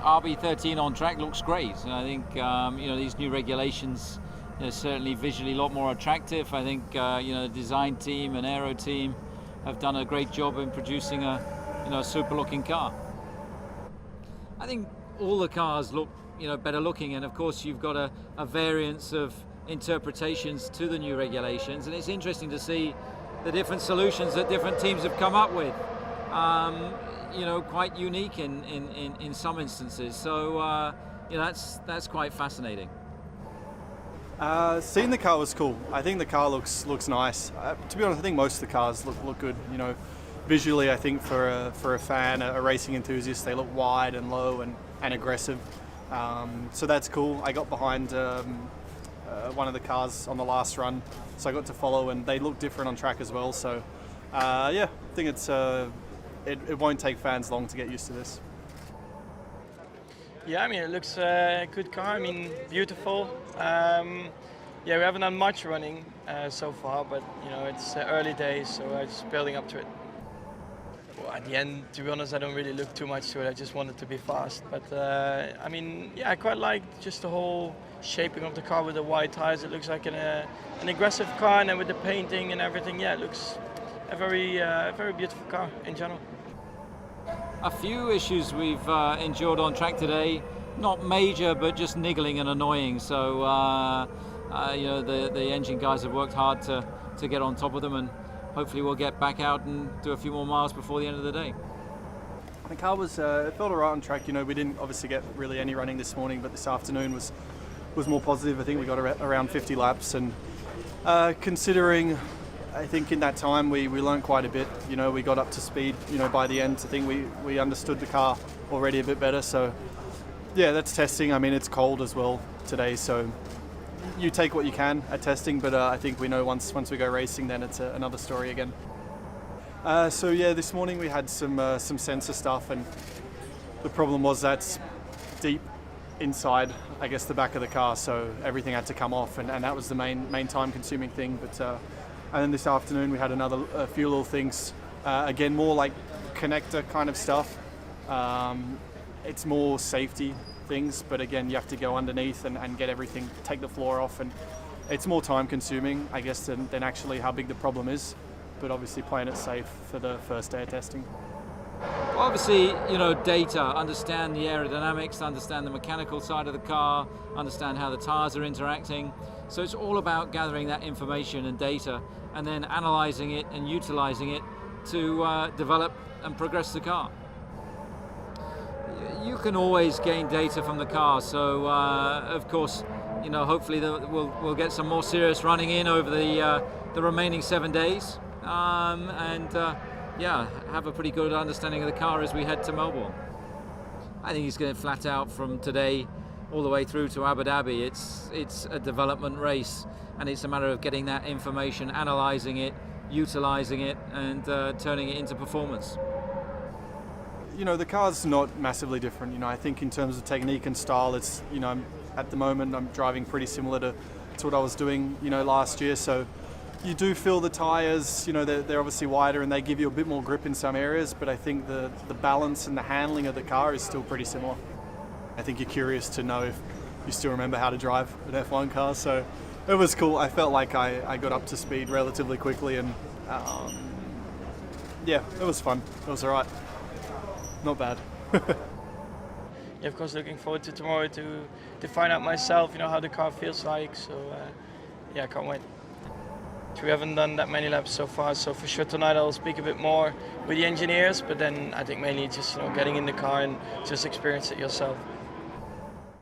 RB13 on track looks great, and I think these new regulations are certainly visually a lot more attractive. I think the design team and aero team have done a great job in producing a super looking car. I think all the cars look better looking, and of course you've got a variance of interpretations to the new regulations, and it's interesting to see the different solutions that different teams have come up with. Quite unique in some instances. So that's quite fascinating. Seeing the car was cool. I think the car looks nice. To be honest, I think most of the cars look good. Visually, I think for a fan, a racing enthusiast, they look wide and low and aggressive. So that's cool. I got behind one of the cars on the last run, so I got to follow, and they look different on track as well. So I think it's. It won't take fans long to get used to this. Yeah, I mean, it looks a good car. I mean, beautiful. We haven't done much running so far, but it's early days, so I'm just building up to it. Well, at the end, to be honest, I don't really look too much to it. I just want it to be fast. But I quite like just the whole shaping of the car with the wide tires. It looks like an aggressive car, and then with the painting and everything, it looks a very beautiful car in general. A few issues we've endured on track today, not major, but just niggling and annoying. So the engine guys have worked hard to get on top of them, and hopefully we'll get back out and do a few more miles before the end of the day. The car was it felt alright on track. We didn't obviously get really any running this morning, but this afternoon was more positive. I think we got around 50 laps, and considering. I think in that time we learned quite a bit. We got up to speed. By the end, I think we understood the car already a bit better. So, yeah, that's testing. I mean, it's cold as well today, so you take what you can at testing. But I think we know once we go racing, then it's another story again. This morning we had some sensor stuff, and the problem was that's deep inside, I guess, the back of the car. So everything had to come off, and that was the main time-consuming thing. But and then this afternoon we had a few little things, again more like connector kind of stuff. It's more safety things, but again you have to go underneath and get everything, take the floor off, and it's more time consuming, I guess, than actually how big the problem is. But obviously playing it safe for the first day of testing. Well, obviously, data, understand the aerodynamics, understand the mechanical side of the car, understand how the tires are interacting. So it's all about gathering that information and data, and then analysing it and utilising it to develop and progress the car. You can always gain data from the car, so of course, hopefully we'll get some more serious running in over the remaining 7 days, have a pretty good understanding of the car as we head to Melbourne. I think he's going to flat out from today all the way through to Abu Dhabi. It's a development race, and it's a matter of getting that information, analysing it, utilising it, and turning it into performance. The car's not massively different. I think in terms of technique and style, it's at the moment I'm driving pretty similar to what I was doing last year. So you do feel the tyres, they're obviously wider and they give you a bit more grip in some areas, but I think the balance and the handling of the car is still pretty similar. I think you're curious to know if you still remember how to drive an F1 car, so It was cool. I felt like I got up to speed relatively quickly, and yeah, it was fun. It was alright. Not bad. Yeah, of course, looking forward to tomorrow to find out myself, you know, how the car feels like. So yeah, I can't wait. We haven't done that many laps so far, so for sure tonight I'll speak a bit more with the engineers, but then I think mainly just, you know, getting in the car and just experience it yourself.